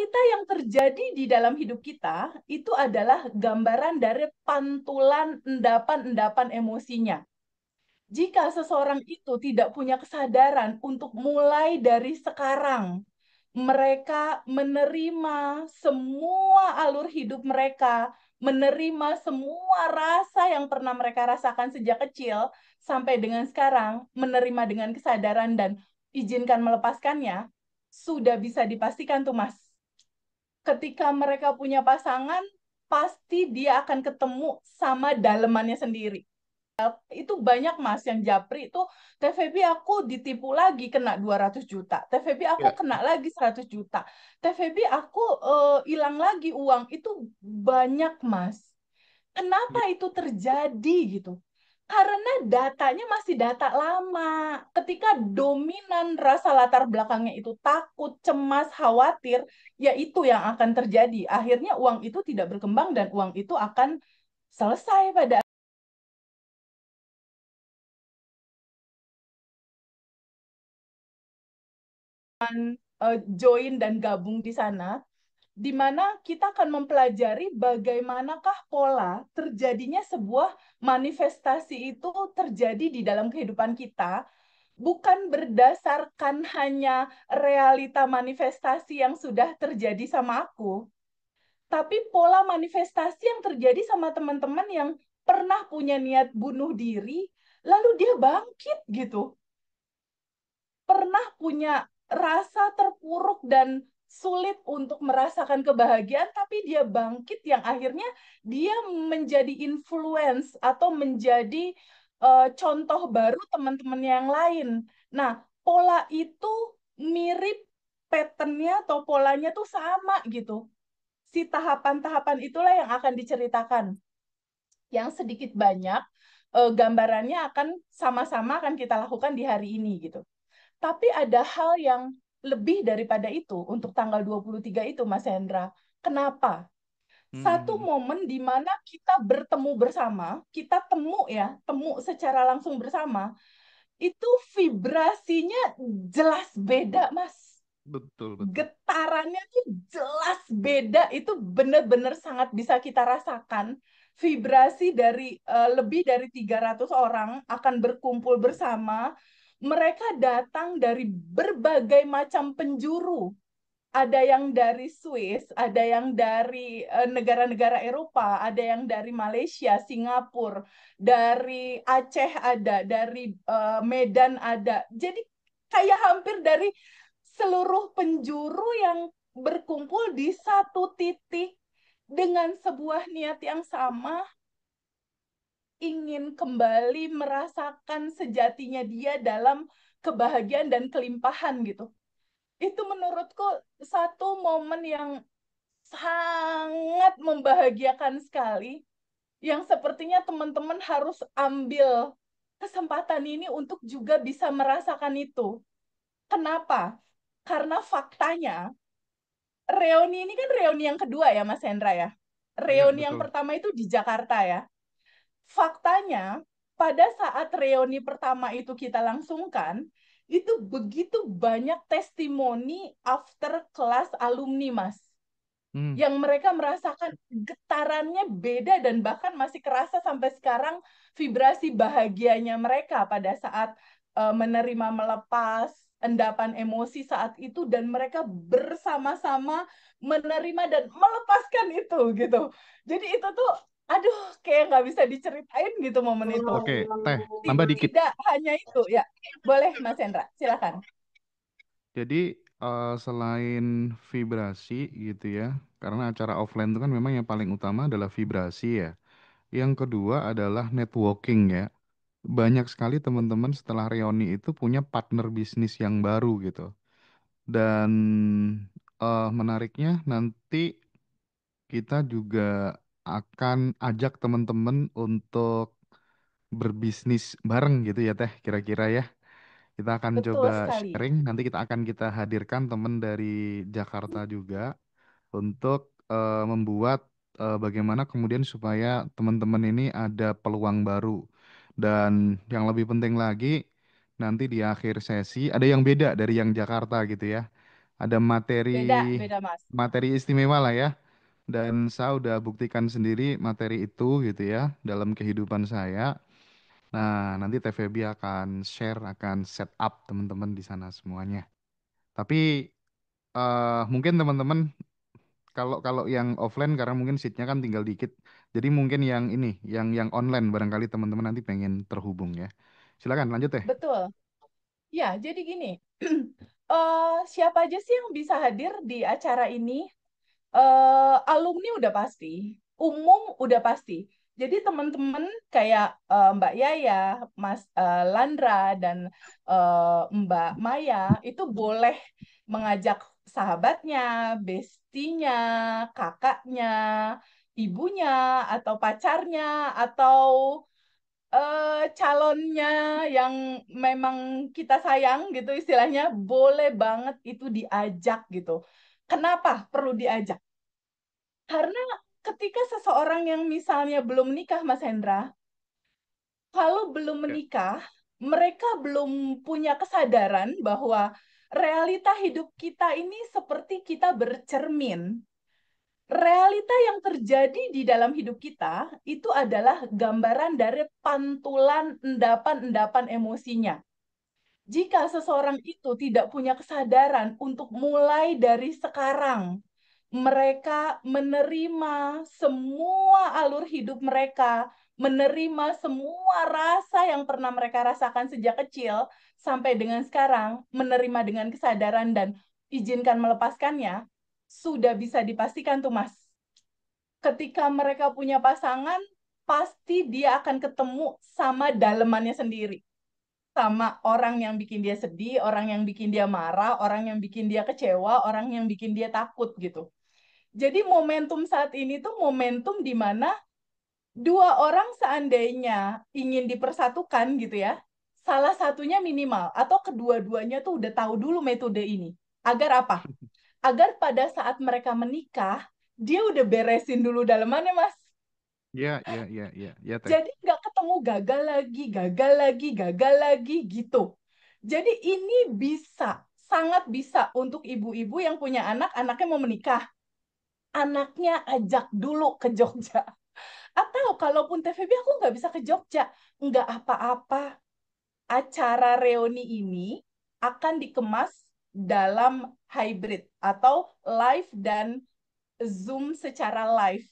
realita yang terjadi di dalam hidup kita itu adalah gambaran dari pantulan endapan-endapan emosinya. Jika seseorang itu tidak punya kesadaran untuk mulai dari sekarang, mereka menerima semua alur hidup mereka, menerima semua rasa yang pernah mereka rasakan sejak kecil sampai dengan sekarang, menerima dengan kesadaran dan izinkan melepaskannya, sudah bisa dipastikan tuh Mas. Ketika mereka punya pasangan, pasti dia akan ketemu sama dalemannya sendiri. Itu banyak Mas yang japri itu TVB aku ditipu lagi kena 200 juta. TVB aku Ya. kena lagi 100 juta. TVB aku hilang lagi uang. Itu banyak Mas. Kenapa Ya. itu terjadi gitu? Karena datanya masih data lama. Ketika dominan rasa latar belakangnya itu takut, cemas, khawatir, ya itu yang akan terjadi. Akhirnya uang itu tidak berkembang dan uang itu akan selesai pada join dan gabung di sana, di mana kita akan mempelajari bagaimanakah pola terjadinya sebuah manifestasi itu terjadi di dalam kehidupan kita, bukan berdasarkan hanya realita manifestasi yang sudah terjadi sama aku, tapi pola manifestasi yang terjadi sama teman-teman yang pernah punya niat bunuh diri, lalu dia bangkit gitu. Pernah punya rasa terpuruk dan sulit untuk merasakan kebahagiaan, tapi dia bangkit yang akhirnya dia menjadi influence atau menjadi contoh baru teman-teman yang lain. Nah, pola itu mirip patternnya atau polanya tuh sama gitu. Si tahapan-tahapan itulah yang akan diceritakan. Yang sedikit banyak gambarannya akan sama-sama akan kita lakukan di hari ini gitu. Tapi ada hal yang lebih daripada itu untuk tanggal 23 itu, Mas Hendra. Kenapa? Satu Hmm. momen di mana kita bertemu bersama, kita temu ya, temu secara langsung bersama, itu vibrasinya jelas beda, Mas. Betul, betul. Getarannya tuh jelas beda, itu benar-benar sangat bisa kita rasakan. Vibrasi dari lebih dari 300 orang akan berkumpul bersama. Mereka datang dari berbagai macam penjuru. Ada yang dari Swiss, ada yang dari negara-negara Eropa, ada yang dari Malaysia, Singapura, dari Aceh ada, dari Medan ada. Jadi kayak hampir dari seluruh penjuru yang berkumpul di satu titik dengan sebuah niat yang sama, ingin kembali merasakan sejatinya dia dalam kebahagiaan dan kelimpahan gitu. Itu menurutku satu momen yang sangat membahagiakan sekali, yang sepertinya teman-teman harus ambil kesempatan ini untuk juga bisa merasakan itu. Kenapa? Karena faktanya, reuni ini kan reuni yang kedua ya Mas Hendra ya. Ya, Reuni yang betul. pertama itu di Jakarta ya. Faktanya, pada saat reuni pertama itu kita langsungkan, itu begitu banyak testimoni after kelas alumni, Mas. Hmm. Yang mereka merasakan getarannya beda dan bahkan masih kerasa sampai sekarang vibrasi bahagianya mereka pada saat menerima melepas endapan emosi saat itu dan mereka bersama-sama menerima dan melepaskan itu gitu. Jadi itu tuh aduh kayak nggak bisa diceritain gitu momen itu. Oke, Teh, nambah dikit. Tidak hanya itu ya. Boleh Mas Hendra, silakan. Jadi selain vibrasi gitu ya, karena acara offline itu kan memang yang paling utama adalah vibrasi ya. Yang kedua adalah networking ya. Banyak sekali teman-teman setelah reuni itu punya partner bisnis yang baru gitu. Dan menariknya nanti kita juga akan ajak teman-teman untuk berbisnis bareng gitu ya Teh, kira-kira ya. Kita akan Betul coba sekali. sharing, nanti kita hadirkan teman dari Jakarta juga untuk membuat bagaimana kemudian supaya teman-teman ini ada peluang baru. Dan yang lebih penting lagi, nanti di akhir sesi ada yang beda dari yang Jakarta gitu ya. ada materi Beda, beda Mas. materi istimewa lah ya. Dan saya udah buktikan sendiri materi itu gitu ya dalam kehidupan saya. Nah, nanti TVB akan share, akan set up teman-teman di sana semuanya. Tapi mungkin teman-teman kalau kalau yang offline karena mungkin seatnya kan tinggal dikit. Jadi mungkin yang ini, yang online barangkali teman-teman nanti pengen terhubung ya. Silakan lanjut deh. Betul. Ya, jadi gini, siapa aja sih yang bisa hadir di acara ini? Alumni udah pasti, umum udah pasti. Jadi teman-teman kayak Mbak Yaya, Mas Landra, dan Mbak Maya itu boleh mengajak sahabatnya, bestinya, kakaknya, ibunya, atau pacarnya, atau calonnya yang memang kita sayang gitu istilahnya, boleh banget itu diajak gitu. Kenapa perlu diajak? Karena ketika seseorang yang misalnya belum nikah, Mas Hendra, kalau belum Ya. menikah, mereka belum punya kesadaran bahwa realita hidup kita ini seperti kita bercermin. Realita yang terjadi di dalam hidup kita itu adalah gambaran dari pantulan endapan-endapan emosinya. Jika seseorang itu tidak punya kesadaran untuk mulai dari sekarang, mereka menerima semua alur hidup mereka, menerima semua rasa yang pernah mereka rasakan sejak kecil sampai dengan sekarang, menerima dengan kesadaran dan izinkan melepaskannya, sudah bisa dipastikan tuh Mas. Ketika mereka punya pasangan, pasti dia akan ketemu sama dalemannya sendiri, sama orang yang bikin dia sedih, orang yang bikin dia marah, orang yang bikin dia kecewa, orang yang bikin dia takut gitu. Jadi momentum saat ini tuh momentum di mana dua orang seandainya ingin dipersatukan gitu ya, salah satunya minimal atau kedua-duanya tuh udah tahu dulu metode ini. Agar apa? Agar pada saat mereka menikah, dia udah beresin dulu dalemannya, Mas. Ya, ya, ya, ya, ya teh. Jadi nggak ketemu gagal lagi, gagal lagi, gagal lagi gitu. Jadi ini bisa, sangat bisa untuk ibu-ibu yang punya anak, anaknya mau menikah. Anaknya ajak dulu ke Jogja. Atau kalaupun TVB aku nggak bisa ke Jogja, nggak apa-apa. Acara reuni ini akan dikemas dalam hybrid atau live dan Zoom secara live.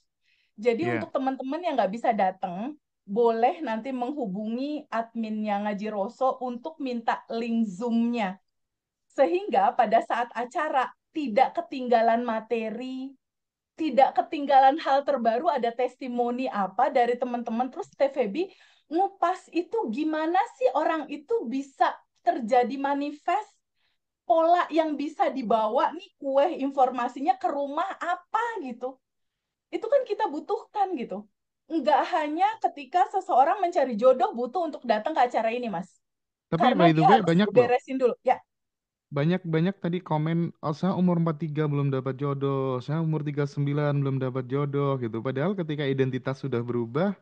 Jadi Ya. untuk teman-teman yang nggak bisa datang, boleh nanti menghubungi adminnya Ngaji Roso untuk minta link Zoom-nya. Sehingga pada saat acara tidak ketinggalan materi, tidak ketinggalan hal terbaru, ada testimoni apa dari teman-teman, terus TVB ngupas itu gimana sih orang itu bisa terjadi manifest, pola yang bisa dibawa nih kue informasinya ke rumah apa gitu. Itu kan kita butuhkan gitu. Nggak hanya ketika seseorang mencari jodoh butuh untuk datang ke acara ini, Mas. Tapi Karena by the dia way harus banyak loh. beresin dulu. Ya, Banyak-banyak tadi komen, oh saya umur 43 belum dapat jodoh, saya umur 39 belum dapat jodoh gitu. Padahal ketika identitas sudah berubah,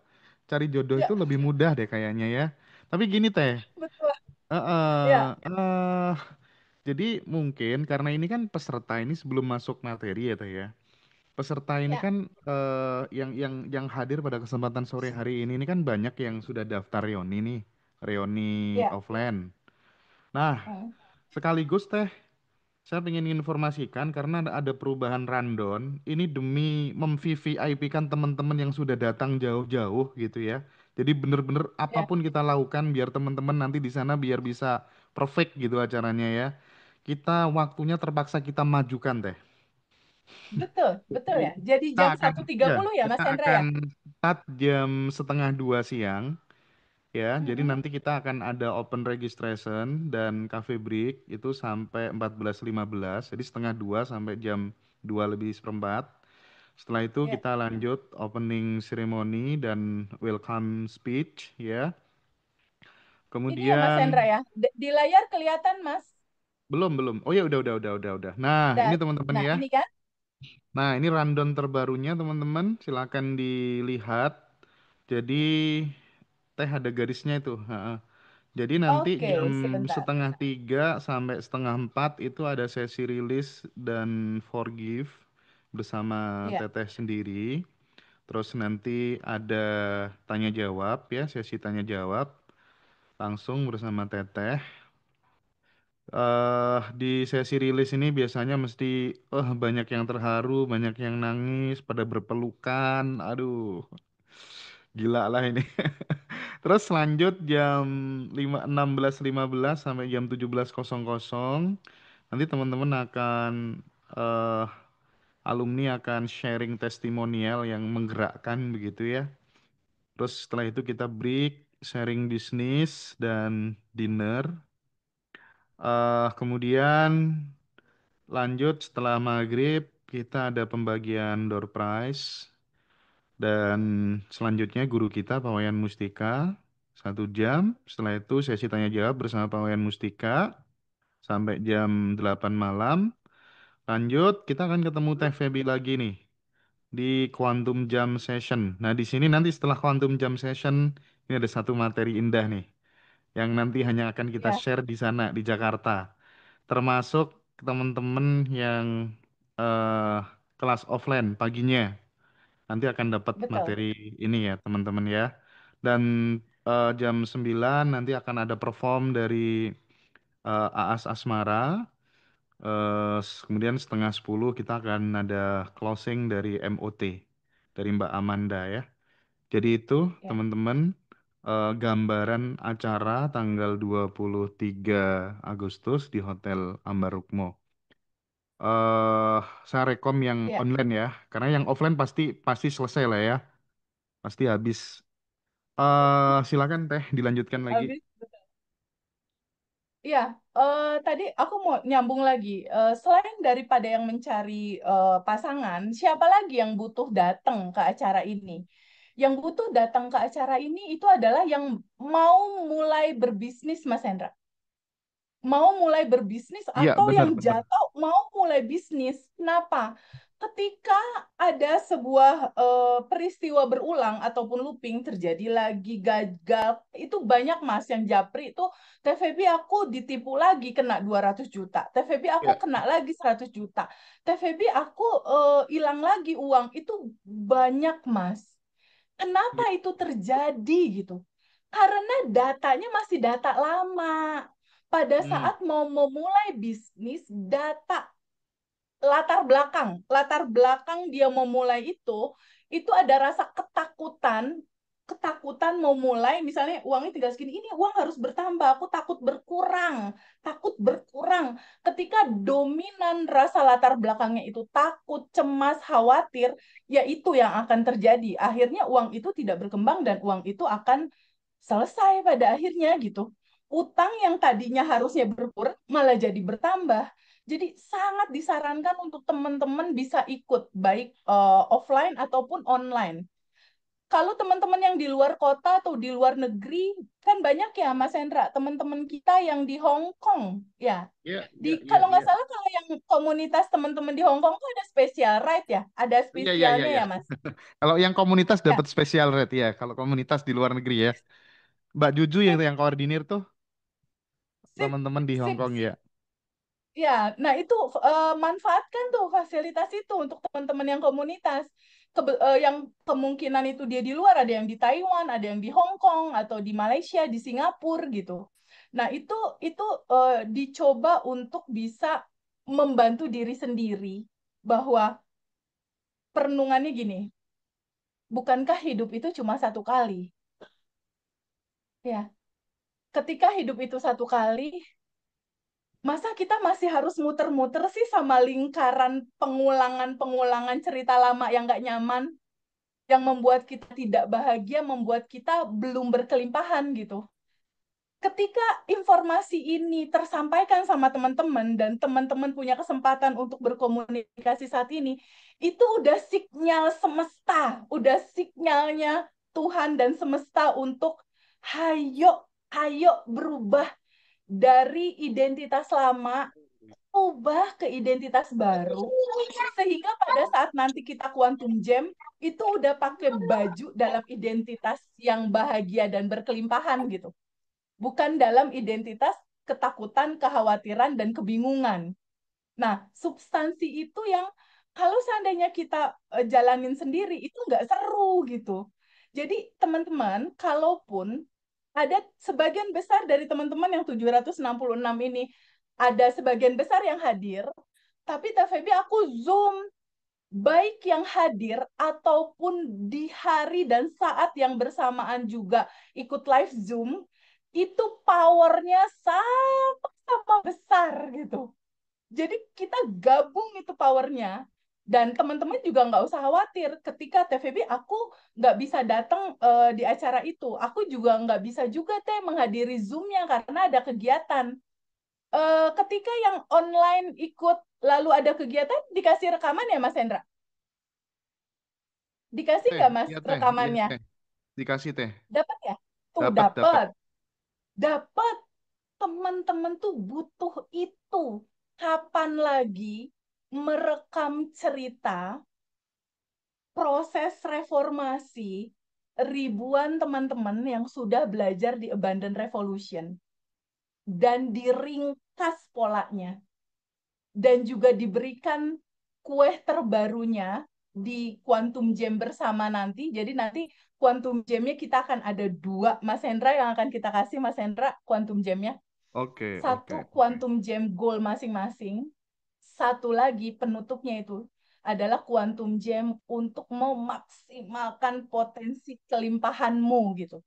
cari jodoh ya, itu lebih mudah deh kayaknya ya. Tapi gini teh, betul. eh, eh, Ya, eh, jadi mungkin karena ini kan peserta ini sebelum masuk materi ya teh ya. Peserta ini ya, kan yang hadir pada kesempatan sore hari ini kan banyak yang sudah daftar reoni nih, reoni ya. offline. Nah, Hmm. sekaligus teh saya ingin informasikan karena ada perubahan rundown. Ini demi mem-VVIP-kan teman-teman yang sudah datang jauh-jauh gitu ya. Jadi bener-bener Ya, apapun kita lakukan biar teman-teman nanti di sana biar bisa perfect gitu acaranya ya. Kita waktunya terpaksa kita majukan teh. betul, betul Jadi ya. Jadi kita jam akan satu tiga ya puluh ya, kita Mas Hendra akan ya. start jam setengah 2 siang. Ya, jadi Mm-mm. nanti kita akan ada open registration dan cafe break itu sampai 14.15. Jadi setengah 2 sampai jam 2 lebih seperempat. Setelah itu Ya. kita lanjut opening ceremony dan welcome speech ya. Ini ya Mas Hendra Kemudian ya. Di layar kelihatan Mas. belum. Oh ya udah. Nah, ini Dan, teman-teman nah ya. ini kan. Nah, ini rundown terbarunya teman-teman. Silakan dilihat. Jadi teh ada garisnya itu. Ha. Jadi nanti jam Oke, sebentar. setengah tiga sampai setengah empat itu ada sesi rilis dan forgive bersama Ya, Teteh sendiri. Terus nanti ada tanya jawab ya, sesi tanya jawab langsung bersama Teteh. Di sesi rilis ini biasanya mesti banyak yang terharu, banyak yang nangis, pada berpelukan. Aduh, gila lah ini. Terus lanjut jam 16.15 sampai jam 17.00. Nanti teman-teman akan eh alumni akan sharing testimonial yang menggerakkan begitu ya. Terus setelah itu kita break, sharing bisnis dan dinner. Kemudian lanjut setelah maghrib kita ada pembagian door prize dan selanjutnya guru kita Pak Wayan Mustika 1 jam. Setelah itu sesi tanya jawab bersama Pak Wayan Mustika sampai jam 8 malam. Lanjut kita akan ketemu Teh Feby lagi nih di Quantum Jam Session. Nah di sini nanti setelah Quantum Jam Session ini ada satu materi indah nih yang nanti hanya akan kita ya, share di sana di Jakarta. Termasuk teman-teman yang eh, kelas offline paginya nanti akan dapat betul. materi ini ya teman-teman ya. Dan jam 9 nanti akan ada perform dari AAS Asmara. Kemudian setengah 10 kita akan ada closing dari MOT dari Mbak Amanda ya. Jadi itu Ya, teman-teman gambaran acara tanggal 23 Agustus di Hotel Ambarukmo. eh saya rekom yang ya, online ya, karena yang offline pasti pasti selesai lah ya, pasti habis. Silakan Teh dilanjutkan lagi. habis. Iya, tadi aku mau nyambung lagi. Selain daripada yang mencari pasangan, siapa lagi yang butuh datang ke acara ini? Yang butuh datang ke acara ini itu adalah yang mau mulai berbisnis, Mas Hendra, mau mulai berbisnis Iya atau yang benar-benar. jatuh mau mulai bisnis. Kenapa? Ketika ada sebuah peristiwa berulang ataupun looping terjadi lagi gagal, itu banyak Mas yang japri itu TVB aku ditipu lagi kena 200 juta. TVB aku Iya. kena lagi 100 juta. TVB aku hilang lagi uang. Itu banyak Mas. Kenapa Iya. itu terjadi gitu? Karena datanya masih data lama. Pada Hmm. saat mau memulai bisnis, data latar belakang dia memulai itu ada rasa ketakutan, ketakutan mau mulai, misalnya uangnya tinggal segini, ini uang harus bertambah, aku takut berkurang. Ketika dominan rasa latar belakangnya itu takut, cemas, khawatir, ya itu yang akan terjadi. Akhirnya uang itu tidak berkembang dan uang itu akan selesai pada akhirnya gitu. Utang yang tadinya harusnya berkurang malah jadi bertambah. Jadi sangat disarankan untuk teman-teman bisa ikut baik offline ataupun online. Kalau teman-teman yang di luar kota atau di luar negeri, kan banyak ya Mas Hendra, teman-teman kita yang di Hong Kong ya. Iya, iya, Di iya, kalau nggak iya. salah kalau yang komunitas teman-teman di Hong Kong tuh ada special rate ya, ada Iya, iya, iya, spesialnya iya. ya Mas. Kalau yang komunitas Ya, dapat special rate ya. Kalau komunitas di luar negeri ya. Mbak Juju sip, yang koordinir tuh sip, teman-teman di Hong sip. Kong ya. Ya, nah itu manfaatkan tuh fasilitas itu untuk teman-teman yang komunitas. Yang kemungkinan itu dia di luar, ada yang di Taiwan, ada yang di Hong Kong atau di Malaysia, di Singapura gitu. Nah, itu dicoba untuk bisa membantu diri sendiri bahwa perenungannya gini, bukankah hidup itu cuma satu kali? Ya, ketika hidup itu satu kali, masa kita masih harus muter-muter sih sama lingkaran pengulangan-pengulangan cerita lama yang gak nyaman, yang membuat kita tidak bahagia, membuat kita belum berkelimpahan gitu. Ketika informasi ini tersampaikan sama teman-teman dan teman-teman punya kesempatan untuk berkomunikasi saat ini, itu udah sinyal semesta, udah sinyalnya Tuhan dan semesta untuk hayo, hayo berubah dari identitas lama ubah ke identitas baru sehingga pada saat nanti kita quantum jam itu udah pakai baju dalam identitas yang bahagia dan berkelimpahan gitu. bukan dalam identitas ketakutan, kekhawatiran, dan kebingungan. Nah, substansi itu yang kalau seandainya kita jalanin sendiri itu nggak seru gitu. Jadi teman-teman, kalaupun ada sebagian besar dari teman-teman yang 766 ini, ada sebagian besar yang hadir, tapi Teh Feby aku Zoom, baik yang hadir ataupun di hari dan saat yang bersamaan juga ikut live Zoom, itu powernya sama-sama besar gitu. Jadi kita gabung itu powernya. Dan teman-teman juga nggak usah khawatir ketika TVB aku nggak bisa datang di acara itu. Aku juga nggak bisa juga teh menghadiri Zoom-nya karena ada kegiatan. Ketika yang online ikut lalu ada kegiatan dikasih rekaman ya Mas Hendra? Dikasih Teh, nggak Mas iya teh, iya rekamannya? teh. Dikasih teh. Dapat ya? Tuh Dapat, dapat. dapat. Dapat. Teman-teman tuh butuh itu. Kapan lagi merekam cerita proses reformasi ribuan teman-teman yang sudah belajar di Abandon Revolution dan diringkas polanya dan juga diberikan kue terbarunya di Quantum Jam bersama nanti. Jadi nanti Quantum Jamnya kita akan ada dua Mas Hendra yang akan kita kasih Mas Hendra Quantum Jamnya. Oke, oke, Satu oke. Quantum Jam goal masing-masing. Satu lagi penutupnya itu adalah Quantum Jam untuk memaksimalkan potensi kelimpahanmu gitu.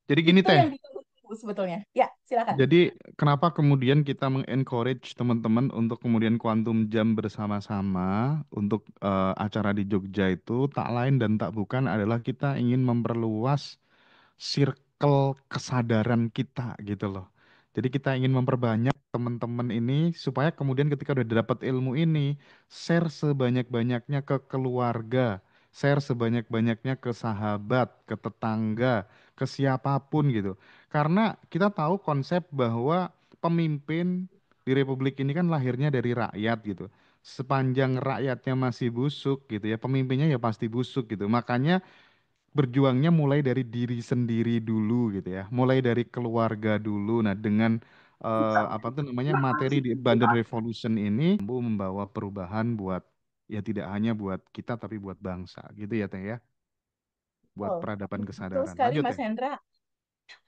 Jadi gini Itu teh. yang ditunggu sebetulnya. Ya, silakan. Jadi kenapa kemudian kita mengencourage teman-teman untuk kemudian kuantum jam bersama-sama untuk acara di Jogja itu tak lain dan tak bukan adalah kita ingin memperluas circle kesadaran kita gitu loh. Jadi kita ingin memperbanyak teman-teman ini supaya kemudian ketika udah dapat ilmu ini, share sebanyak-banyaknya ke keluarga, share sebanyak-banyaknya ke sahabat, ke tetangga, ke siapapun gitu. Karena kita tahu konsep bahwa pemimpin di Republik ini kan lahirnya dari rakyat gitu. Sepanjang rakyatnya masih busuk gitu ya, pemimpinnya ya pasti busuk gitu. Makanya berjuangnya mulai dari diri sendiri dulu gitu ya, mulai dari keluarga dulu. Nah, dengan apa tuh namanya materi di Abundant Revolution ini mampu membawa perubahan buat ya tidak hanya buat kita tapi buat bangsa gitu ya Teh ya, buat Betul. peradaban Betul kesadaran. sekali Lanjut Mas Teh. Hendra.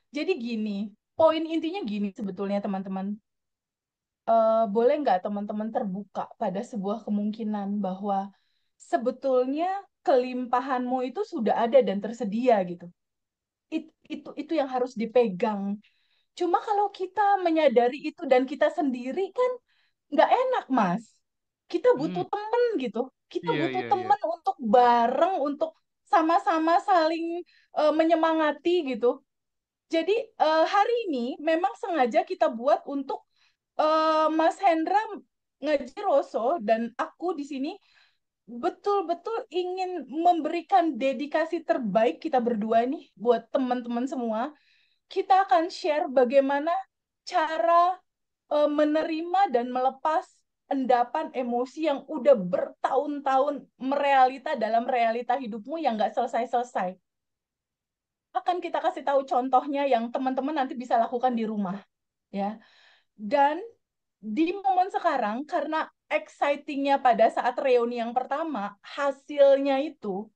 Jadi gini, poin intinya gini sebetulnya teman-teman. Boleh nggak teman-teman terbuka pada sebuah kemungkinan bahwa sebetulnya kelimpahanmu itu sudah ada dan tersedia gitu. Itu yang harus dipegang. Cuma kalau kita menyadari itu dan kita sendiri kan nggak enak, Mas. Kita Hmm, butuh temen gitu. Kita iya butuh iya iya. temen untuk bareng, untuk sama-sama saling menyemangati gitu. Jadi hari ini memang sengaja kita buat untuk Mas Hendra ngaji Roso dan aku di sini betul-betul ingin memberikan dedikasi terbaik kita berdua nih buat teman-teman semua. Kita akan share bagaimana cara menerima dan melepas endapan emosi yang udah bertahun-tahun merealita dalam realita hidupmu yang nggak selesai-selesai. Akan kita kasih tahu contohnya yang teman-teman nanti bisa lakukan di rumah, ya. Dan di momen sekarang, karena excitingnya pada saat reuni yang pertama, hasilnya itu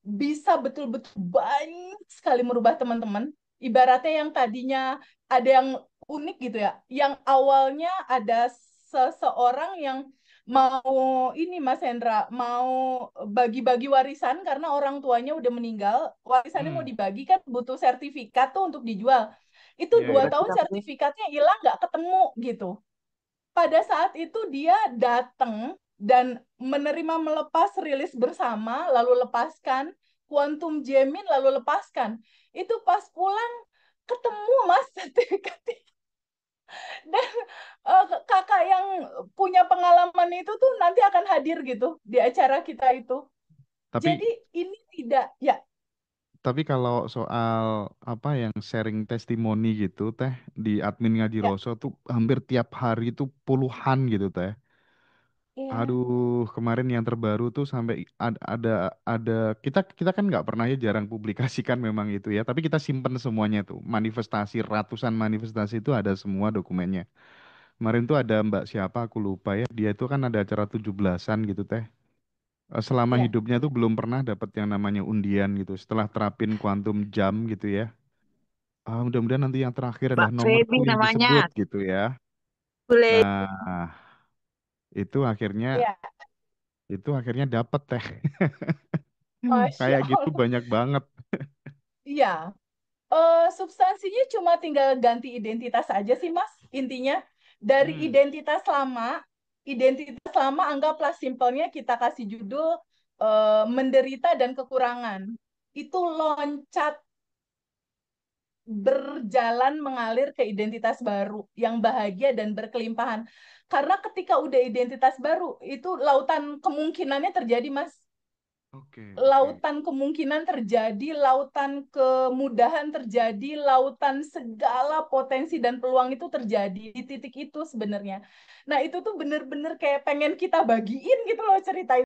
bisa betul-betul banyak sekali merubah teman-teman. Ibaratnya yang tadinya ada yang unik gitu ya, yang awalnya ada seseorang yang mau ini Mas Hendra, mau bagi-bagi warisan karena orang tuanya udah meninggal, warisannya mau Hmm, dibagi kan butuh sertifikat tuh untuk dijual. Itu iya dua iya. tahun sertifikatnya hilang nggak ketemu gitu. Pada saat itu dia datang dan menerima melepas rilis bersama, lalu lepaskan, Quantum Jamin lalu lepaskan. Itu pas pulang ketemu Mas sertifikatnya. Dan kakak yang punya pengalaman itu tuh nanti akan hadir gitu di acara kita itu. Tapi Jadi ini tidak, ya, tapi kalau soal apa yang sharing testimoni gitu Teh di admin Ngaji ya, Roso tuh hampir tiap hari tuh puluhan gitu Teh. Iya. Aduh, kemarin yang terbaru tuh sampai ada kita kita kan nggak pernah ya jarang publikasikan memang itu ya, tapi kita simpen semuanya tuh. Manifestasi ratusan manifestasi itu ada semua dokumennya. Kemarin tuh ada Mbak siapa aku lupa ya. Dia itu kan ada acara 17-an gitu teh. Selama Iya. hidupnya tuh belum pernah dapat yang namanya undian gitu. Setelah terapin quantum jam gitu ya. Mudah-mudahan nanti yang terakhir Mbak adalah Feby nomorku yang namanya. disebut gitu ya. Boleh. Nah, itu akhirnya Iya. dapat teh. Masya Kayak gitu Allah. banyak banget. Iya. Substansinya cuma tinggal ganti identitas aja sih, Mas. Intinya dari Hmm. identitas lama anggaplah simpelnya kita kasih judul menderita dan kekurangan. Itu loncat berjalan mengalir ke identitas baru yang bahagia dan berkelimpahan. Karena ketika udah identitas baru, itu lautan kemungkinannya terjadi, Mas. Oke, oke. Lautan kemungkinan terjadi, lautan kemudahan terjadi, lautan segala potensi dan peluang itu terjadi di titik itu sebenarnya. Nah, itu tuh bener-bener kayak pengen kita bagiin gitu loh cerita